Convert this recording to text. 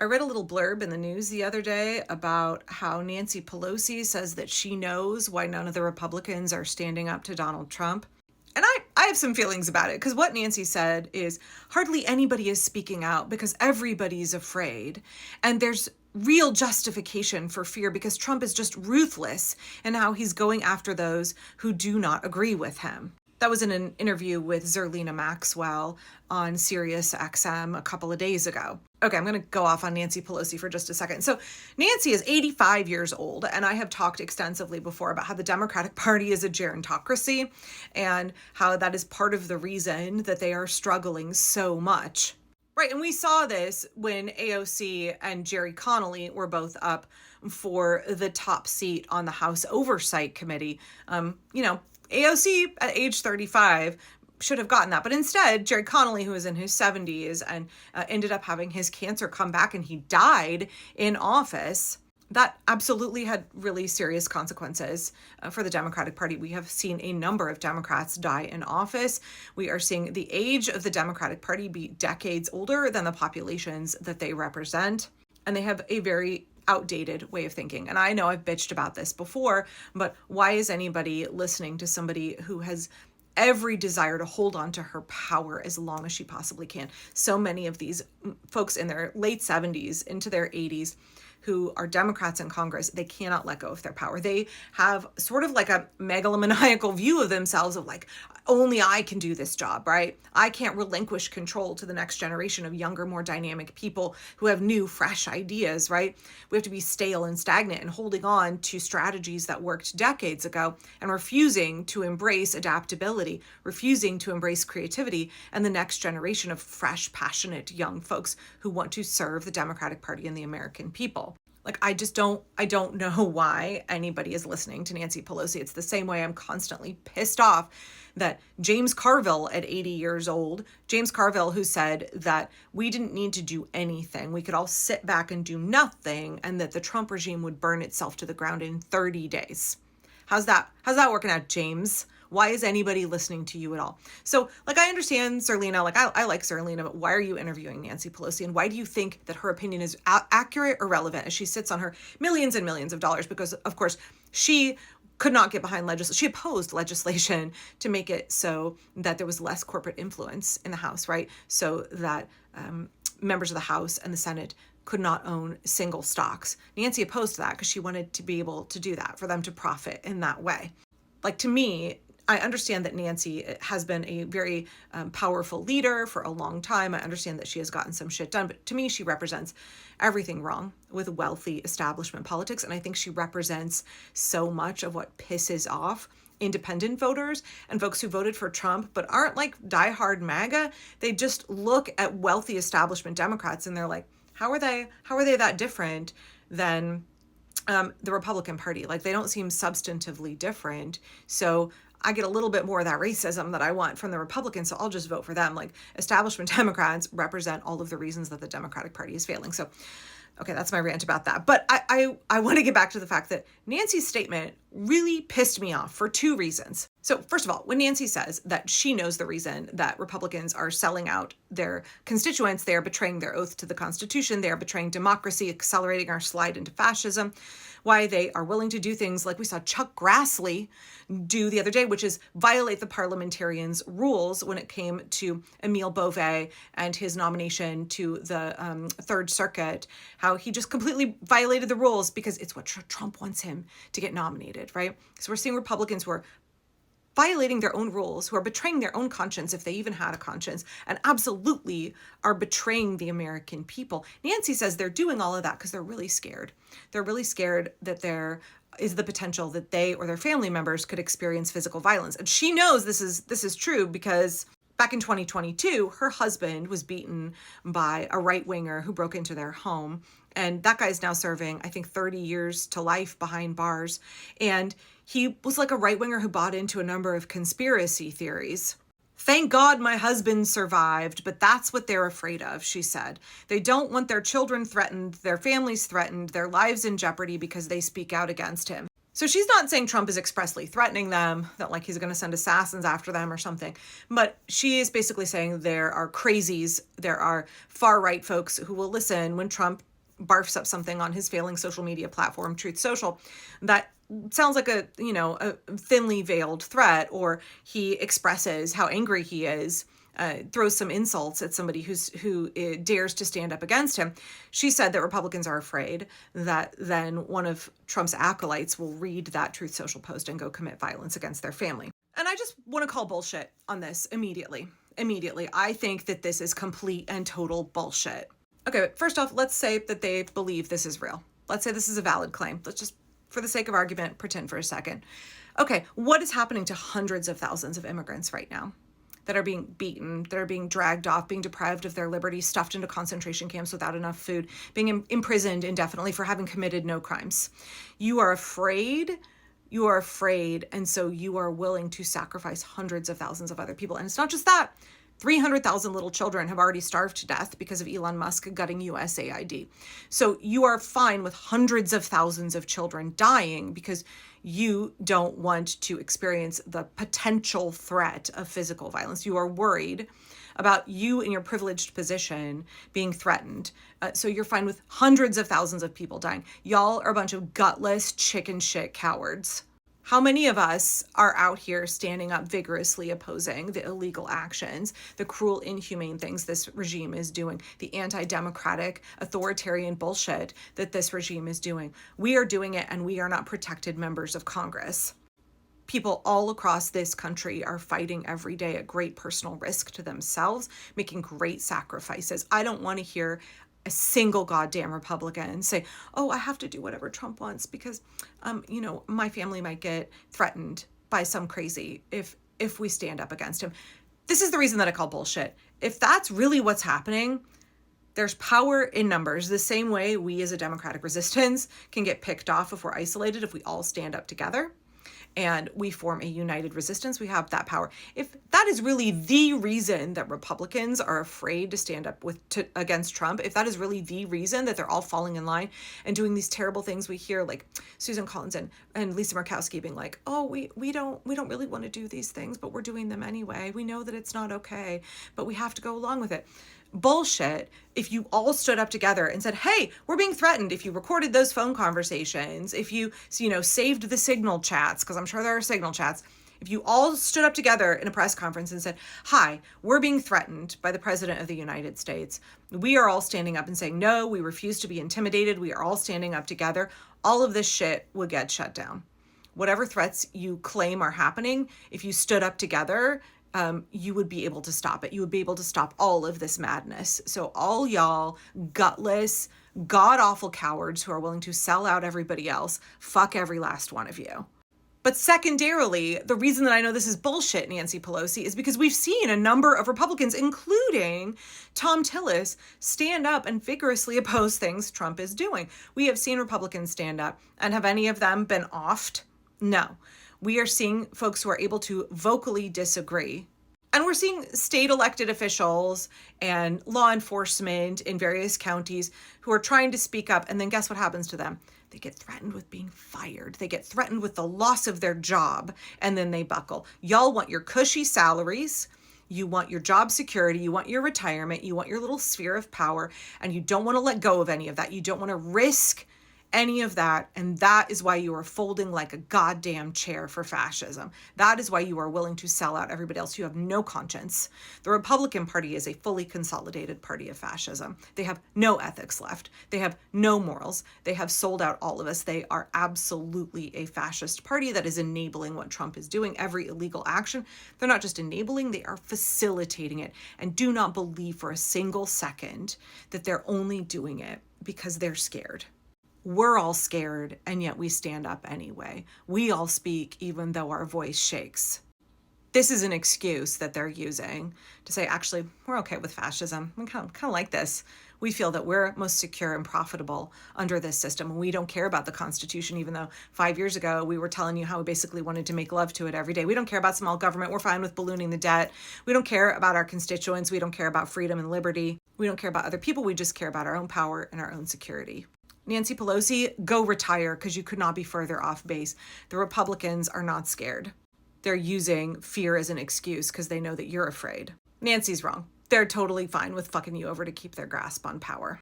I read a little blurb in the news the other day about how Nancy Pelosi says that she knows why none of the Republicans are standing up to Donald Trump. And I have some feelings about it, because what Nancy said is hardly anybody is speaking out because everybody's afraid. And there's real justification for fear because Trump is just ruthless in how he's going after those who do not agree with him. That was in an interview with Zerlina Maxwell on Sirius XM a couple of days ago. Okay, I'm going to go off on Nancy Pelosi for just a second. So Nancy is 85 years old, and I have talked extensively before about how the Democratic Party is a gerontocracy and how that is part of the reason that they are struggling so much. Right, and we saw this when AOC and Jerry Connolly were both up for the top seat on the House Oversight Committee. AOC at age 35 should have gotten that. But instead, Jerry Connolly, who was in his 70s and ended up having his cancer come back and he died in office, that absolutely had really serious consequences for the Democratic Party. We have seen a number of Democrats die in office. We are seeing the age of the Democratic Party be decades older than the populations that they represent. And they have a very outdated way of thinking. And I know I've bitched about this before, but why is anybody listening to somebody who has every desire to hold on to her power as long as she possibly can? So many of these folks in their late 70s into their 80s who are Democrats in Congress, they cannot let go of their power. They have sort of like a megalomaniacal view of themselves of like, only I can do this job, right? I can't relinquish control to the next generation of younger, more dynamic people who have new, fresh ideas, right? We have to be stale and stagnant and holding on to strategies that worked decades ago and refusing to embrace adaptability, refusing to embrace creativity and the next generation of fresh, passionate young folks who want to serve the Democratic Party and the American people. Like, I don't know why anybody is listening to Nancy Pelosi. It's the same way I'm constantly pissed off that James Carville at 80 years old, James Carville, who said that we didn't need to do anything, we could all sit back and do nothing, and that the Trump regime would burn itself to the ground in 30 days. How's that working out, James? Why is anybody listening to you at all? So, I understand Zerlina, I like Zerlina, but why are you interviewing Nancy Pelosi? And why do you think that her opinion is accurate or relevant as she sits on her millions and millions of dollars? Because, of course, she could not get behind legislation. She opposed legislation to make it so that there was less corporate influence in the House, right? So that members of the House and the Senate could not own single stocks. Nancy opposed that because she wanted to be able to do that, for them to profit in that way. To me, I understand that Nancy has been a very powerful leader for a long time. I understand that she has gotten some shit done, but to me, she represents everything wrong with wealthy establishment politics. And I think she represents so much of what pisses off independent voters and folks who voted for Trump but aren't diehard MAGA. They just look at wealthy establishment Democrats and they're like, how are they that different than the Republican Party? They don't seem substantively different. So I get a little bit more of that racism that I want from the Republicans, so I'll just vote for them. Establishment Democrats represent all of the reasons that the Democratic Party is failing. So, okay, that's my rant about that. But I want to get back to the fact that Nancy's statement really pissed me off for two reasons. So first of all, when Nancy says that she knows the reason that Republicans are selling out their constituents, they are betraying their oath to the Constitution, they are betraying democracy, accelerating our slide into fascism, why they are willing to do things like we saw Chuck Grassley do the other day, which is violate the parliamentarians' rules when it came to Emile Beauvais and his nomination to the Third Circuit, how he just completely violated the rules because it's what Trump wants him to get nominated, right? So we're seeing Republicans who are violating their own rules, who are betraying their own conscience, if they even had a conscience, and absolutely are betraying the American people. Nancy says they're doing all of that because they're really scared. They're really scared that there is the potential that they or their family members could experience physical violence. And she knows this is true because back in 2022, her husband was beaten by a right-winger who broke into their home. And that guy's now serving, I think, 30 years to life behind bars. And he was a right-winger who bought into a number of conspiracy theories. Thank God my husband survived, but that's what they're afraid of, she said. They don't want their children threatened, their families threatened, their lives in jeopardy because they speak out against him. So she's not saying Trump is expressly threatening them, that like he's going to send assassins after them or something. But she is basically saying there are crazies, there are far-right folks who will listen when Trump barfs up something on his failing social media platform, Truth Social, that sounds like a thinly veiled threat, or he expresses how angry he is, throws some insults at somebody who dares to stand up against him. She said that Republicans are afraid that then one of Trump's acolytes will read that Truth Social post and go commit violence against their family. And I just want to call bullshit on this immediately. I think that this is complete and total bullshit. Okay, but first off, let's say that they believe this is real. Let's say this is a valid claim. Let's just, for the sake of argument, pretend for a second. Okay, what is happening to hundreds of thousands of immigrants right now that are being beaten, that are being dragged off, being deprived of their liberty, stuffed into concentration camps without enough food, being imprisoned indefinitely for having committed no crimes? You are afraid, and so you are willing to sacrifice hundreds of thousands of other people. And it's not just that. 300,000 little children have already starved to death because of Elon Musk gutting USAID. So you are fine with hundreds of thousands of children dying because you don't want to experience the potential threat of physical violence. You are worried about you in your privileged position being threatened. So you're fine with hundreds of thousands of people dying. Y'all are a bunch of gutless chicken shit cowards. How many of us are out here standing up vigorously opposing the illegal actions, the cruel, inhumane things this regime is doing, the anti-democratic, authoritarian bullshit that this regime is doing? We are doing it, and we are not protected members of Congress. People all across this country are fighting every day at great personal risk to themselves, making great sacrifices. I don't want to hear a single goddamn Republican say, oh, I have to do whatever Trump wants because, my family might get threatened by some crazy if we stand up against him. This is the reason that I call bullshit. If that's really what's happening, there's power in numbers. The same way we as a democratic resistance can get picked off if we're isolated, if we all stand up together and we form a united resistance, we have that power. If that is really the reason that Republicans are afraid to stand up against Trump, if that is really the reason that they're all falling in line and doing these terrible things, we hear like Susan Collins and Lisa Murkowski being like, oh, we don't really want to do these things, but we're doing them anyway. We know that it's not okay, but we have to go along with it. Bullshit. If you all stood up together and said, hey, we're being threatened, if you recorded those phone conversations, if you saved the signal chats, because I'm sure there are signal chats, if you all stood up together in a press conference and said, hi, we're being threatened by the President of the United States, we are all standing up and saying, no, we refuse to be intimidated, we are all standing up together, all of this shit would get shut down. Whatever threats you claim are happening, if you stood up together, you would be able to stop it. You would be able to stop all of this madness. So all y'all gutless, god-awful cowards who are willing to sell out everybody else, fuck every last one of you. But secondarily, the reason that I know this is bullshit, Nancy Pelosi, is because we've seen a number of Republicans, including Tom Tillis, stand up and vigorously oppose things Trump is doing. We have seen Republicans stand up, and have any of them been offed? No. We are seeing folks who are able to vocally disagree. And we're seeing state elected officials and law enforcement in various counties who are trying to speak up. And then guess what happens to them? They get threatened with being fired. They get threatened with the loss of their job. And then they buckle. Y'all want your cushy salaries. You want your job security. You want your retirement. You want your little sphere of power. And you don't want to let go of any of that. You don't want to risk any of that. And that is why you are folding like a goddamn chair for fascism. That is why you are willing to sell out everybody else. You have no conscience. The Republican Party is a fully consolidated party of fascism. They have no ethics left. They have no morals. They have sold out all of us. They are absolutely a fascist party that is enabling what Trump is doing, every illegal action. They're not just enabling, they are facilitating it. And do not believe for a single second that they're only doing it because they're scared. We're all scared, and yet we stand up anyway. We all speak even though our voice shakes. This is an excuse that they're using to say, actually, we're okay with fascism. We kind of like this. We feel that we're most secure and profitable under this system. And we don't care about the Constitution, even though 5 years ago we were telling you how we basically wanted to make love to it every day. We don't care about small government. We're fine with ballooning the debt. We don't care about our constituents. We don't care about freedom and liberty. We don't care about other people. We just care about our own power and our own security. Nancy Pelosi, go retire because you could not be further off base. The Republicans are not scared. They're using fear as an excuse because they know that you're afraid. Nancy's wrong. They're totally fine with fucking you over to keep their grasp on power.